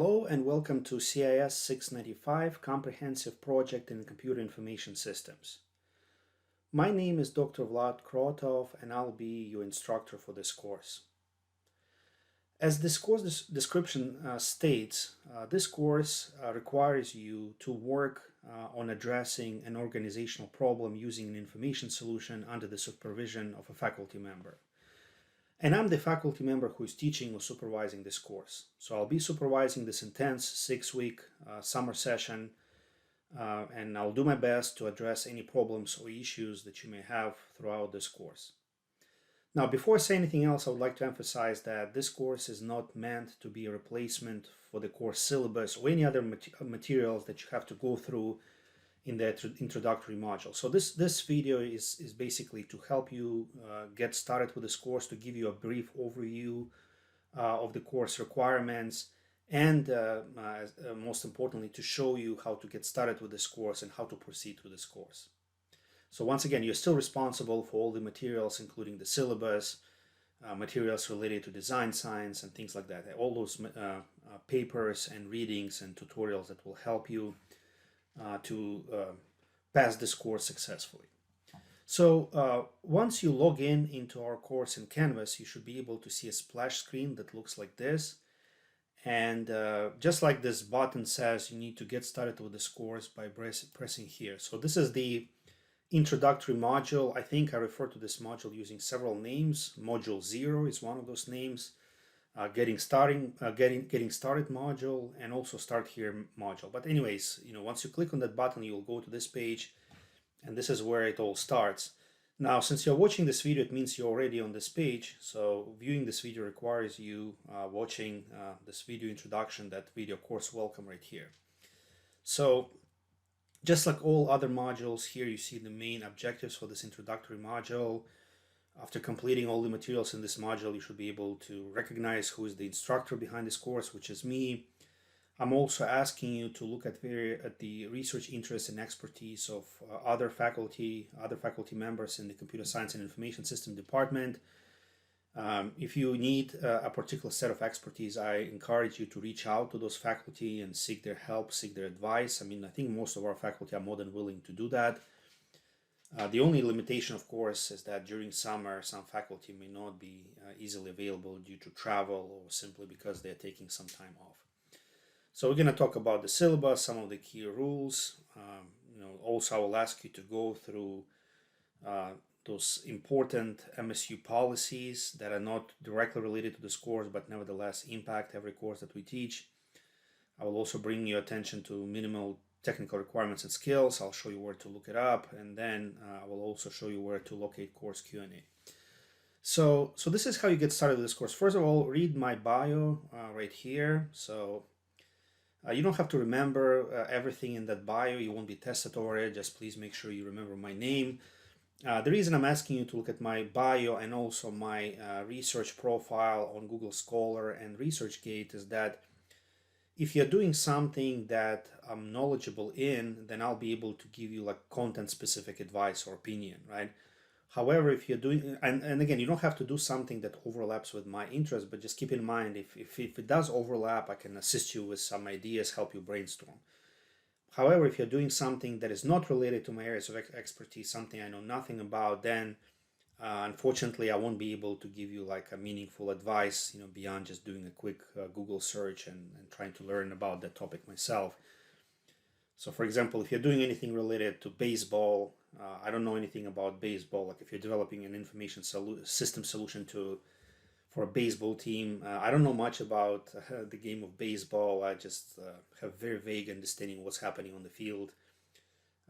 Hello and welcome to CIS695 Comprehensive Project in Computer Information Systems. My name is Dr. Vlad Krotov and I'll be your instructor for this course. As this course description states, this course requires you to work on addressing an organizational problem using an information solution under the supervision of a faculty member. And I'm the faculty member who is teaching or supervising this course. So I'll be supervising this intense 6-week summer session, and I'll do my best to address any problems or issues that you may have throughout this course. Now, before I say anything else, I would like to emphasize that this course is not meant to be a replacement for the course syllabus or any other materials that you have to go through in the introductory module. So this video is basically to help you get started with this course, to give you a brief overview of the course requirements, and most importantly, to show you how to get started with this course and how to proceed through this course. So once again, you're still responsible for all the materials, including the syllabus, materials related to design science and things like that. All those papers and readings and tutorials that will help you to pass this course successfully. So once you log into our course in Canvas, you should be able to see a splash screen that looks like this. And just like this button says, you need to get started with this course by pressing here. So this is the introductory module. I think I refer to this module using several names. Module 0 is one of those names. Getting started module, and also start here module. But anyways, once you click on that button, you'll go to this page, and this is where it all starts. Now, since you're watching this video, it means you're already on this page. So viewing this video requires you watching this video introduction, that video course welcome right here. So just like all other modules, here you see the main objectives for this introductory module. After completing all the materials in this module, you should be able to recognize who is the instructor behind this course, which is me. I'm also asking you to look at the research interests and expertise of other faculty members in the Computer Science and Information System department. If you need a particular set of expertise, I encourage you to reach out to those faculty and seek their help, seek their advice. I mean, I think most of our faculty are more than willing to do that. The only limitation, of course, is that during summer, some faculty may not be easily available due to travel or simply because they're taking some time off. So we're going to talk about the syllabus, some of the key rules. Also, I will ask you to go through those important MSU policies that are not directly related to this course, but nevertheless impact every course that we teach. I will also bring your attention to minimal technical requirements and skills. I'll show you where to look it up, and then I will also show you where to locate course Q&A. So this is how you get started with this course. First of all, read my bio right here. So you don't have to remember everything in that bio. You won't be tested over it. Just please make sure you remember my name. The reason I'm asking you to look at my bio and also my research profile on Google Scholar and ResearchGate is that if you're doing something that I'm knowledgeable in, then I'll be able to give you like content-specific advice or opinion, right? However, if you're doing, and again, you don't have to do something that overlaps with my interest, but just keep in mind, if it does overlap, I can assist you with some ideas, help you brainstorm. However, if you're doing something that is not related to my areas of expertise, something I know nothing about, then unfortunately, I won't be able to give you like a meaningful advice, beyond just doing a quick Google search and trying to learn about that topic myself. So for example, if you're doing anything related to baseball, I don't know anything about baseball. Like if you're developing an information system solution for a baseball team, I don't know much about the game of baseball. I just have very vague understanding of what's happening on the field,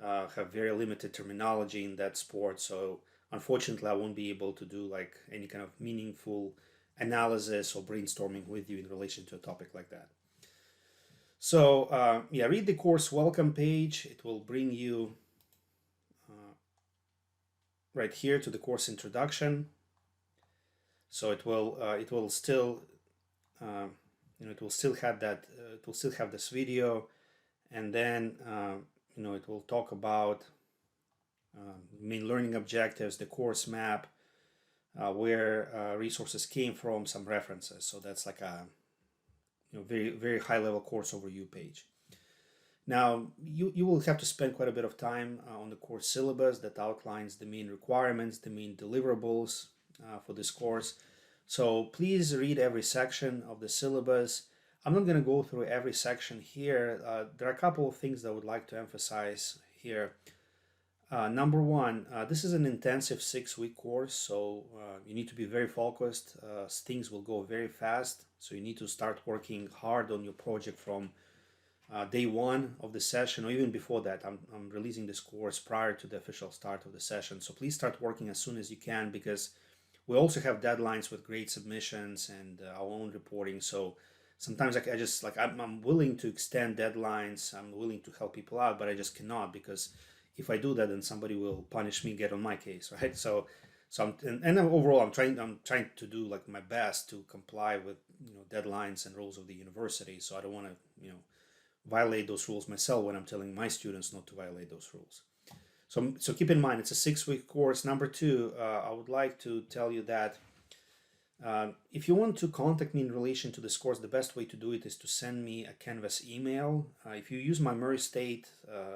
have very limited terminology in that sport. So unfortunately, I won't be able to do like any kind of meaningful analysis or brainstorming with you in relation to a topic like that. So yeah, read the course welcome page. It will bring you right here to the course introduction. So it will still have that it will still have this video, and then it will talk about main learning objectives, the course map, where resources came from, some references. So that's like a very high level course overview page. Now, you will have to spend quite a bit of time on the course syllabus that outlines the main requirements, the main deliverables for this course. So please read every section of the syllabus. I'm not going to go through every section here. There are a couple of things that I would like to emphasize here. Number one, this is an intensive 6-week course, so you need to be very focused. Things will go very fast, so you need to start working hard on your project from day one of the session, or even before that. I'm releasing this course prior to the official start of the session, so please start working as soon as you can, because we also have deadlines with grade submissions and our own reporting. So sometimes I just I'm willing to extend deadlines, I'm willing to help people out, but I just cannot, because if I do that, then somebody will punish me, get on my case, right? So overall, I'm trying to do like my best to comply with deadlines and rules of the university. So I don't want to violate those rules myself when I'm telling my students not to violate those rules. So keep in mind, it's a 6-week course. Number two, I would like to tell you that if you want to contact me in relation to this course, the best way to do it is to send me a Canvas email. If you use my Murray State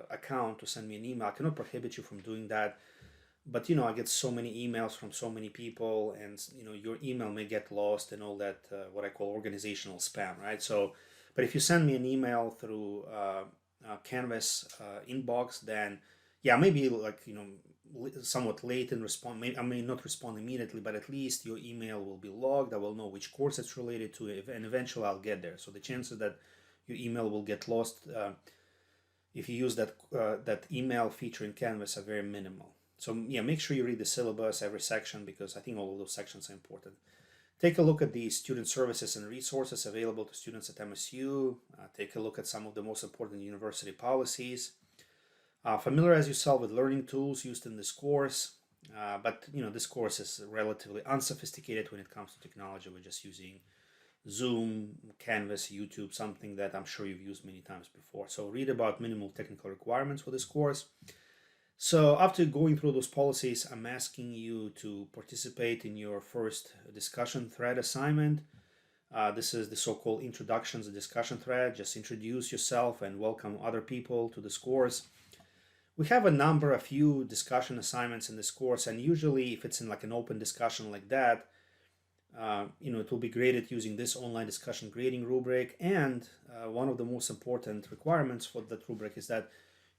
account to send me an email, I cannot prohibit you from doing that. But I get so many emails from so many people, and your email may get lost and all that, what I call organizational spam, right? So, but if you send me an email through Canvas inbox, then yeah, maybe somewhat late in respond. I may not respond immediately, but at least your email will be logged. I will know which course it's related to, and eventually I'll get there. So the chances that your email will get lost if you use that email feature in Canvas are very minimal. So yeah, make sure you read the syllabus, every section, because I think all of those sections are important. Take a look at the student services and resources available to students at MSU. Take a look at some of the most important university policies. Familiarize yourself with learning tools used in this course, but this course is relatively unsophisticated when it comes to technology. We're just using Zoom, Canvas, YouTube, something that I'm sure you've used many times before. So read about minimal technical requirements for this course. So after going through those policies, I'm asking you to participate in your first discussion thread assignment. This is the so-called introductions discussion thread. Just introduce yourself and welcome other people to this course. We have a few discussion assignments in this course, and usually if it's in like an open discussion like that, it will be graded using this online discussion grading rubric. And one of the most important requirements for that rubric is that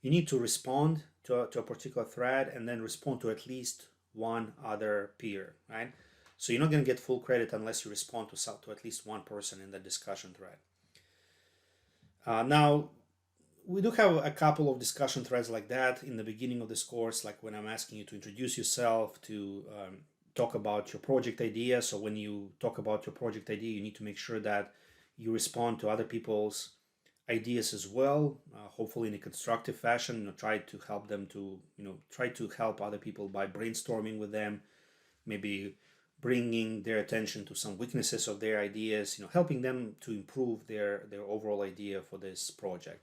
you need to respond to a particular thread and then respond to at least one other peer, right? So you're not going to get full credit unless you respond to at least one person in the discussion thread. Now, we do have a couple of discussion threads like that in the beginning of this course, like when I'm asking you to introduce yourself, to talk about your project idea. So when you talk about your project idea, you need to make sure that you respond to other people's ideas as well, hopefully in a constructive fashion. Try to help them to, try to help other people by brainstorming with them, maybe bringing their attention to some weaknesses of their ideas, helping them to improve their overall idea for this project.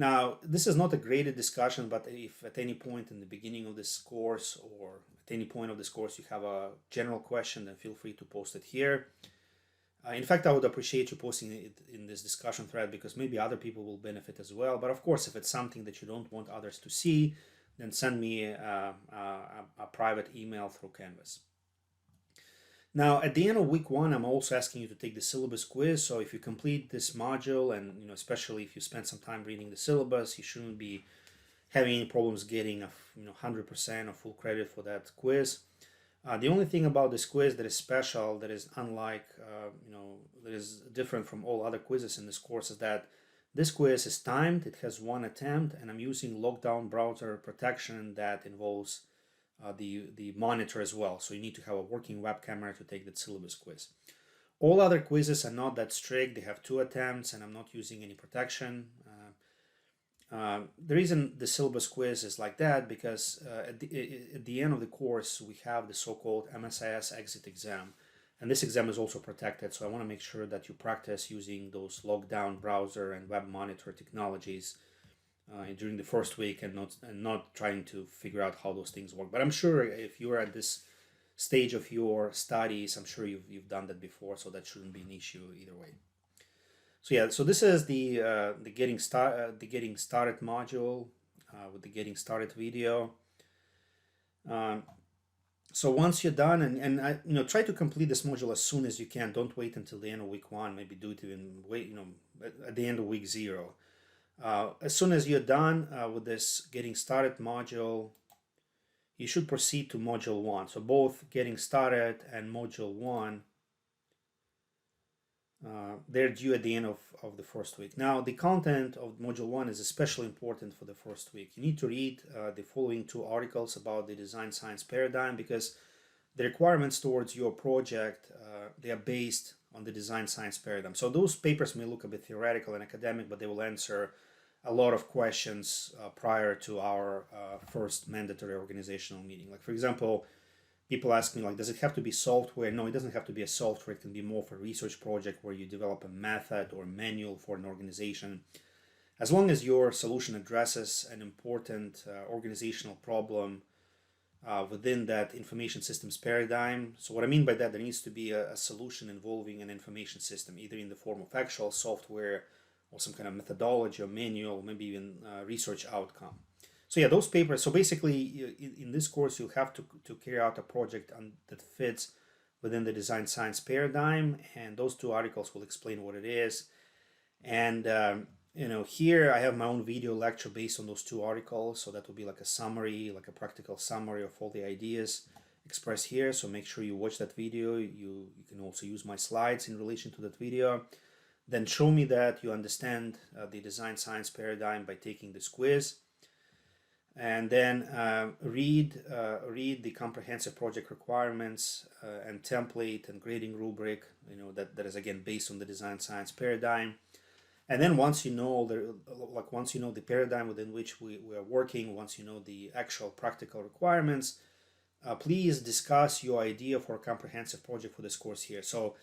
Now, this is not a graded discussion, but if at any point in the beginning of this course or at any point of this course you have a general question, then feel free to post it here. In fact, I would appreciate you posting it in this discussion thread, because maybe other people will benefit as well. But of course, if it's something that you don't want others to see, then send me a private email through Canvas. Now, at the end of week 1, I'm also asking you to take the syllabus quiz. So if you complete this module, and especially if you spend some time reading the syllabus, you shouldn't be having any problems getting 100% of full credit for that quiz. The only thing about this quiz that is special, that is unlike, that is different from all other quizzes in this course, is that this quiz is timed. It has 1 attempt, and I'm using lockdown browser protection that involves the monitor as well. So you need to have a working web camera to take that syllabus quiz. All other quizzes are not that strict. They have 2 attempts, and I'm not using any protection. The reason the syllabus quiz is like that, because at the end of the course, we have the so-called MSIS exit exam. And this exam is also protected, so I want to make sure that you practice using those lockdown browser and web monitor technologies during the first week, and not trying to figure out how those things work. But I'm sure if you're at this stage of your studies, I'm sure you've done that before, so that shouldn't be an issue either way. So yeah, so this is the getting started module with the getting started video. Um, so once you're done, and try to complete this module as soon as you can. Don't wait until the end of week one. Maybe do it even at the end of week zero. As soon as you're done with this getting started module, you should proceed to module one. So both getting started and module one, they're due at the end of the first week. Now, the content of module one is especially important for the first week. You need to read the following two articles about the design science paradigm, because the requirements towards your project, they are based on the design science paradigm. So those papers may look a bit theoretical and academic, but they will answer a lot of questions prior to our first mandatory organizational meeting. Like, for example, people ask me, like, does it have to be software? No, it doesn't have to be a software. It can be more of a research project where you develop a method or manual for an organization. As long as your solution addresses an important organizational problem within that information systems paradigm. So what I mean by that, there needs to be a solution involving an information system, either in the form of actual software or some kind of methodology or manual, maybe even research outcome. So yeah, those papers. So basically, in this course, you'll have to carry out a project that fits within the design science paradigm, and those two articles will explain what it is. And here I have my own video lecture based on those two articles. So that will be like a summary, like a practical summary of all the ideas expressed here. So make sure you watch that video. You can also use my slides in relation to that video. Then show me that you understand the design science paradigm by taking this quiz. And then read the comprehensive project requirements and template and grading rubric, that is again based on the design science paradigm. And then once you know the paradigm within which we are working, once you know the actual practical requirements, please discuss your idea for a comprehensive project for this course here. So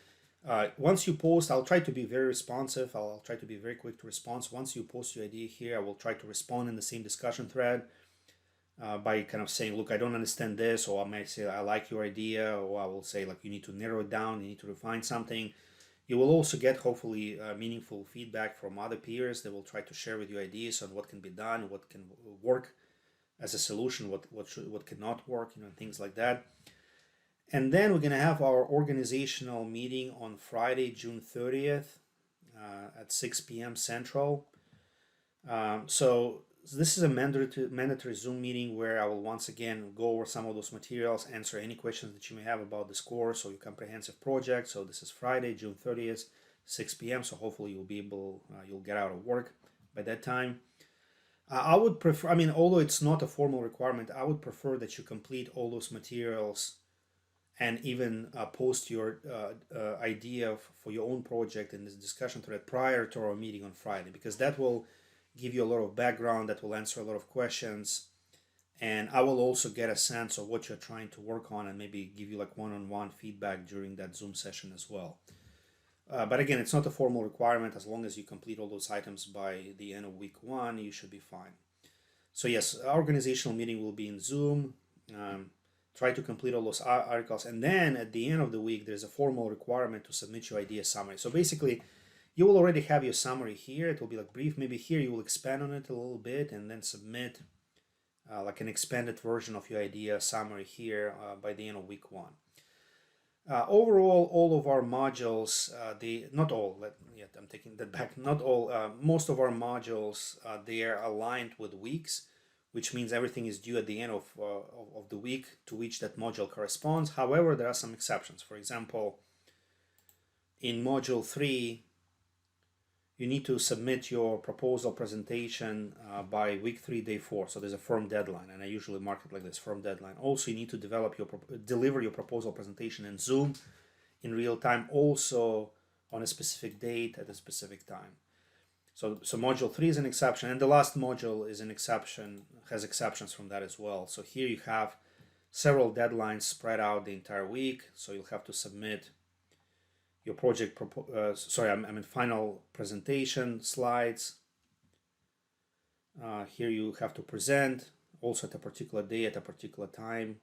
once you post, I'll try to be very responsive. I'll try to be very quick to respond. Once you post your idea here, I will try to respond in the same discussion thread by kind of saying, look, I don't understand this, or I may say, I like your idea, or I will say, like, you need to narrow it down, you need to refine something. You will also get, hopefully, meaningful feedback from other peers that will try to share with you ideas on what can be done, what can work as a solution, what cannot work, things like that. And then we're going to have our organizational meeting on Friday, June 30th at 6 p.m. Central. So this is a mandatory Zoom meeting where I will once again go over some of those materials, answer any questions that you may have about this course or your comprehensive project. So this is Friday, June 30th, 6 p.m. So hopefully you'll get out of work by that time. I would prefer, although it's not a formal requirement, I would prefer that you complete all those materials and even post your idea for your own project in this discussion thread prior to our meeting on Friday, because that will give you a lot of background, that will answer a lot of questions, and I will also get a sense of what you're trying to work on and maybe give you like one-on-one feedback during that Zoom session as well. But again, it's not a formal requirement. As long as you complete all those items by the end of week one, you should be fine. So yes, our organizational meeting will be in Zoom. Try to complete all those articles, and then at the end of the week, there's a formal requirement to submit your idea summary. So basically, you will already have your summary here. It will be like brief. Maybe here you will expand on it a little bit and then submit like an expanded version of your idea summary here by the end of week one. Overall, all of our modules, I'm taking that back. Not all, most of our modules, they are aligned with weeks, which means everything is due at the end of the week to which that module corresponds. However, there are some exceptions. For example, in module 3, you need to submit your proposal presentation by week 3, day 4. So there's a firm deadline, and I usually mark it like this, firm deadline. Also, you need to deliver your proposal presentation in Zoom in real time, also on a specific date at a specific time. So module 3 is an exception, and the last module is an exception, has exceptions from that as well. So here you have several deadlines spread out the entire week, so you'll have to submit your project, final presentation slides. Here you have to present also at a particular day, at a particular time.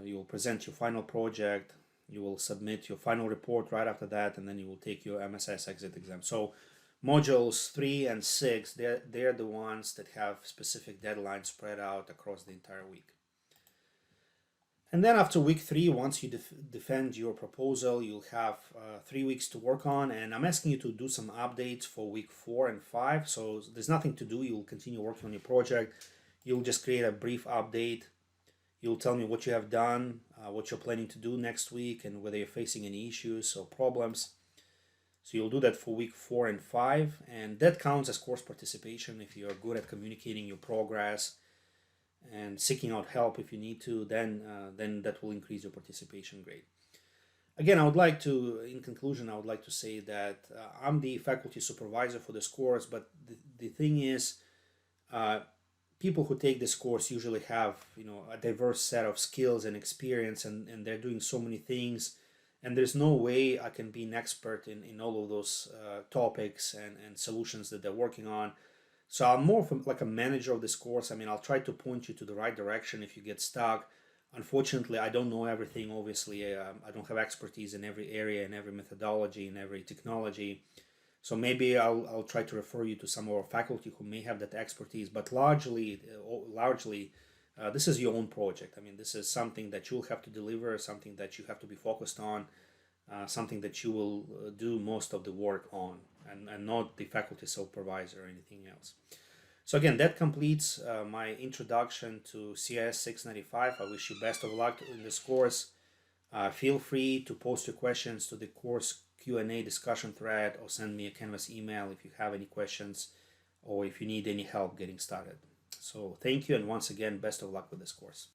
You will present your final project, You will submit your final report right after that, and then you will take your MSS exit exam. So modules 3 and 6, they're the ones that have specific deadlines spread out across the entire week. And then after week 3, once you defend your proposal, you'll have 3 weeks to work on. And I'm asking you to do some updates for week 4 and 5. So there's nothing to do. You'll continue working on your project. You'll just create a brief update. You'll tell me what you have done, what you're planning to do next week, and whether you're facing any issues or problems. So you'll do that for week 4 and 5. And that counts as course participation. If you're good at communicating your progress and seeking out help if you need to, then that will increase your participation grade. Again, in conclusion, I would like to say that I'm the faculty supervisor for this course, but the thing is, people who take this course usually have a diverse set of skills and experience, and they're doing so many things, and there's no way I can be an expert in all of those topics and solutions that they're working on. So I'm more of like a manager of this course. I mean, I'll try to point you to the right direction if you get stuck. Unfortunately, I don't know everything. Obviously, I don't have expertise in every area, in every methodology, in every technology. So maybe I'll try to refer you to some of our faculty who may have that expertise. But largely, this is your own project. I mean, this is something that you'll have to deliver, something that you have to be focused on, something that you will do most of the work on, and not the faculty supervisor or anything else. So again, that completes my introduction to CIS695. I wish you best of luck in this course. Feel free to post your questions to the course Q&A discussion thread, or send me a Canvas email if you have any questions or if you need any help getting started. So thank you, and once again, best of luck with this course.